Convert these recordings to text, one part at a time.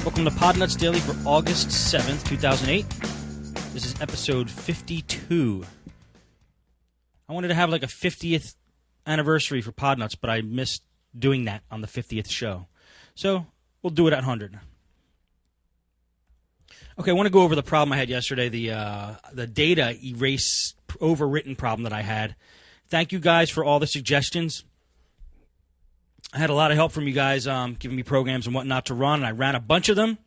Welcome to Podnutz Daily for August 7th, 2008. This is episode 52. I wanted to have like a 50th anniversary for Podnutz, but I missed doing that on the 50th show. So we'll do it at 100. Okay, I want to go over the problem I had yesterday, the data erase overwritten problem that I had. Thank you guys for all the suggestions. I had a lot of help from you guys giving me programs and whatnot to run, and I ran a bunch of them.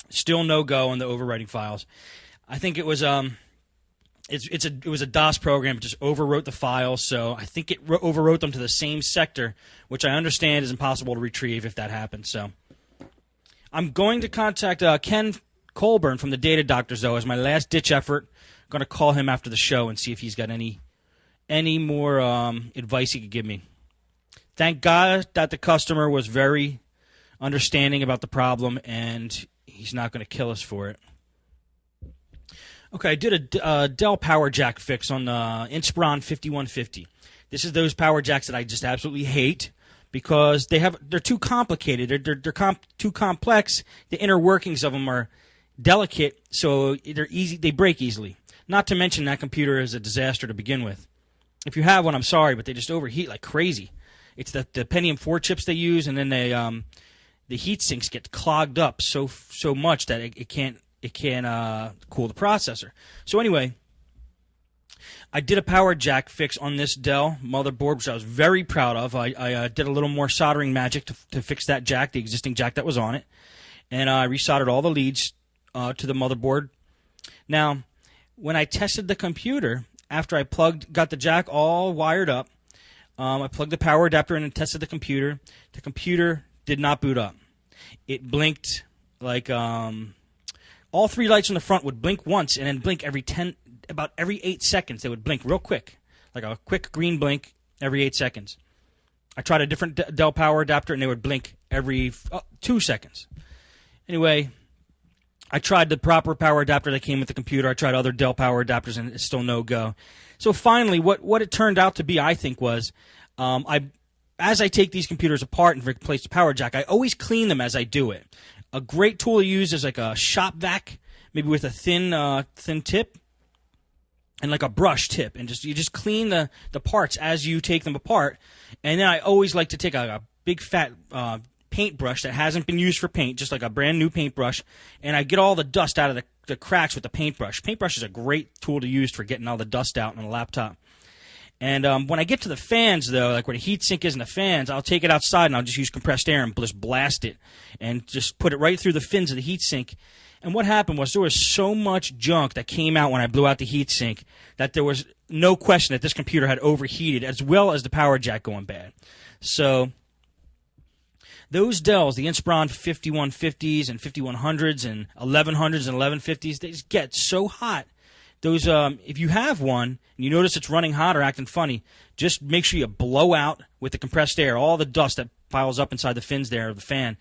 Still no go on the overwriting files. I think it was it was a DOS program. It just overwrote the files, so I think it overwrote them to the same sector, which I understand is impossible to retrieve if that happens. So I'm going to contact Ken Colburn from the Data Doctors, though, as my last-ditch effort. I'm going to call him after the show and see if he's got any more advice he could give me. Thank God that the customer was very understanding about the problem, and he's not going to kill us for it. Okay, I did a Dell Power Jack fix on the Inspiron 5150. This is those power jacks that I just absolutely hate because they're too complicated. They're too complex. The inner workings of them are delicate, so they're easy. They break easily. Not to mention that computer is a disaster to begin with. If you have one, I'm sorry, but they just overheat like crazy. It's the Pentium 4 chips they use, and then the heat sinks get clogged up so much that it can't cool the processor. So anyway, I did a power jack fix on this Dell motherboard, which I was very proud of. I did a little more soldering magic to fix that jack, the existing jack that was on it, and I resoldered all the leads to the motherboard. Now, when I tested the computer, after I got the jack all wired up, I plugged the power adapter in and tested the computer. The computer did not boot up. It blinked like all three lights on the front would blink once and then blink about every 8 seconds. They would blink real quick, like a quick green blink every 8 seconds. I tried a different Dell power adapter and they would blink every 2 seconds. Anyway, I tried the proper power adapter that came with the computer. I tried other Dell power adapters and it's still no go. So finally, what it turned out to be, I think, was as I take these computers apart and replace the power jack, I always clean them as I do it. A great tool to use is like a shop vac, maybe with a thin tip and like a brush tip, and you just clean the parts as you take them apart. And then I always like to take a big fat paintbrush that hasn't been used for paint, just like a brand new paintbrush, and I get all the dust out of the cracks with the paintbrush. Paintbrush is a great tool to use for getting all the dust out on a laptop. And when I get to the fans, though, like where the heatsink is and the fans, I'll take it outside and I'll just use compressed air and just blast it and just put it right through the fins of the heatsink. And what happened was there was so much junk that came out when I blew out the heatsink that there was no question that this computer had overheated, as well as the power jack going bad. So those Dells, the Inspiron 5150s and 5100s and 1100s and 1150s, they just get so hot. Those, if you have one and you notice it's running hot or acting funny, just make sure you blow out with the compressed air all the dust that piles up inside the fins there of the fan.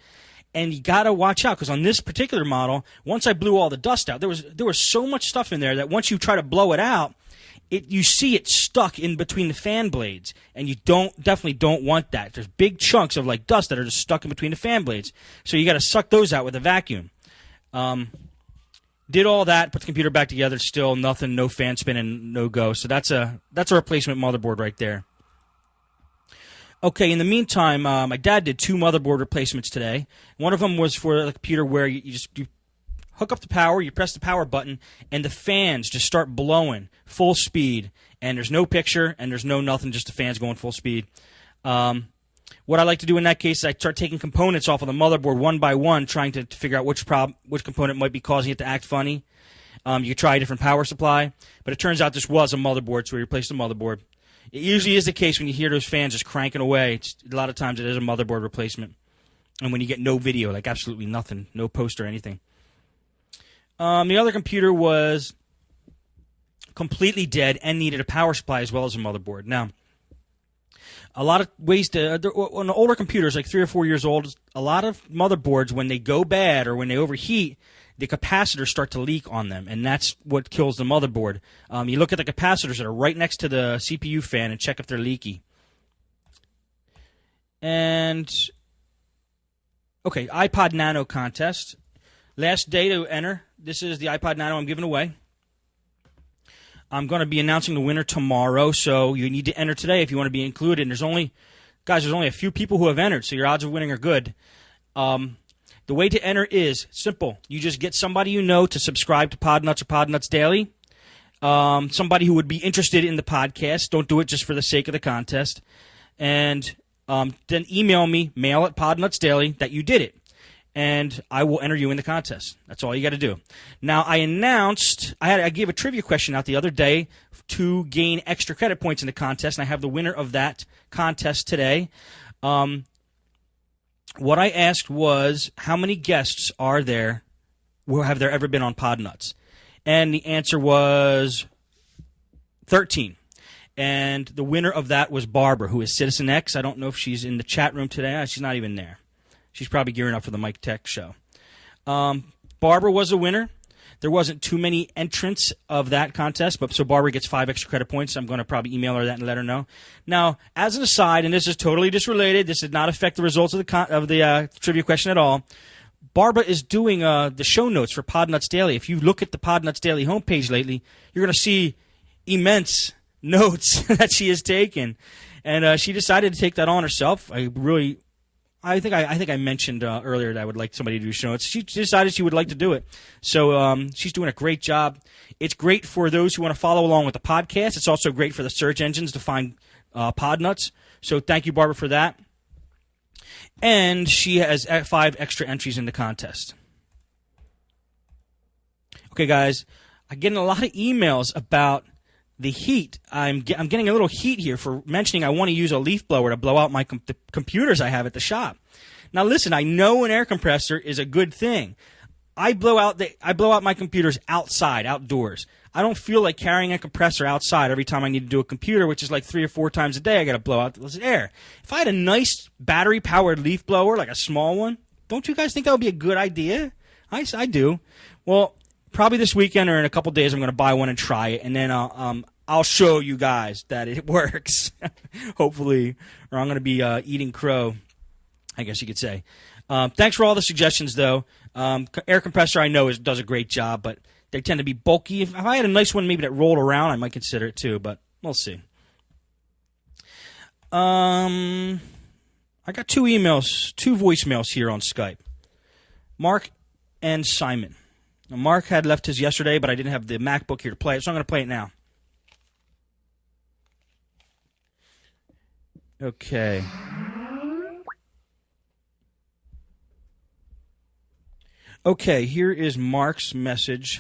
And you got to watch out because on this particular model, once I blew all the dust out, there was so much stuff in there that once you try to blow it out, you see it stuck in between the fan blades, and you definitely don't want that. There's big chunks of like dust that are just stuck in between the fan blades, so you got to suck those out with a vacuum. Did all that, put the computer back together, still nothing, no fan spinning, no go. So that's a replacement motherboard right there. Okay, in the meantime, my dad did 2 motherboard replacements today. One of them was for the computer where you hook up the power, you press the power button, and the fans just start blowing full speed, and there's no picture, and there's no nothing, just the fans going full speed. What I like to do in that case is I start taking components off of the motherboard one by one, trying to figure out which component might be causing it to act funny. You could try a different power supply, but it turns out this was a motherboard, so we replaced the motherboard. It usually is the case when you hear those fans just cranking away. A lot of times it is a motherboard replacement. And when you get no video, like absolutely nothing, no post or anything. The other computer was completely dead and needed a power supply as well as a motherboard. Now, a lot of ways on older computers, like 3 or 4 years old, a lot of motherboards, when they go bad or when they overheat, the capacitors start to leak on them, and that's what kills the motherboard. You look at the capacitors that are right next to the CPU fan and check if they're leaky. And Okay, iPod Nano contest. Last day to enter. This is the iPod Nano I'm giving away. I'm going to be announcing the winner tomorrow, so you need to enter today if you want to be included. And there's only a few people who have entered, so your odds of winning are good. The way to enter is simple. You just get somebody you know to subscribe to Podnutz or Podnutz Daily. Somebody who would be interested in the podcast. Don't do it just for the sake of the contest. And then email me, mail@podnutzdaily, that you did it. And I will enter you in the contest. That's all you got to do. Now, I gave a trivia question out the other day to gain extra credit points in the contest, and I have the winner of that contest today. What I asked was, how many guests are there who have there ever been on Podnutz? And the answer was 13. And the winner of that was Barbara, who is Citizen X. I don't know if she's in the chat room today. She's not even there. She's probably gearing up for the Mike Tech show. Barbara was a winner. There wasn't too many entrants of that contest, so Barbara gets 5 extra credit points. I'm going to probably email her that and let her know. Now, as an aside, and this is totally disrelated, this did not affect the results of the trivia question at all. Barbara is doing the show notes for Podnutz Daily. If you look at the Podnutz Daily homepage lately, you're going to see immense notes that she has taken, and she decided to take that on herself. I think I mentioned earlier that I would like somebody to do show notes. She decided she would like to do it. So she's doing a great job. It's great for those who want to follow along with the podcast. It's also great for the search engines to find Podnutz. So thank you, Barbara, for that. And she has 5 extra entries in the contest. Okay, guys, I'm getting a lot of emails about the heat. I'm getting a little heat here for mentioning I want to use a leaf blower to blow out my the computers I have at the shop. Now, listen, I know an air compressor is a good thing. I blow out my computers outside, outdoors. I don't feel like carrying a compressor outside every time I need to do a computer, which is like 3 or 4 times a day. I got to blow out the air. If I had a nice battery-powered leaf blower, like a small one, don't you guys think that would be a good idea? I do. Well, probably this weekend or in a couple days, I'm going to buy one and try it, and then I'll show you guys that it works, hopefully, or I'm going to be eating crow, I guess you could say. Thanks for all the suggestions, though. Air compressor, I know, does a great job, but they tend to be bulky. If I had a nice one maybe that rolled around, I might consider it too, but we'll see. I got 2 voicemails here on Skype. Mark and Simon. Now, Mark had left his yesterday, but I didn't have the MacBook here to play it, so I'm going to play it now. Okay. Okay, here is Mark's message.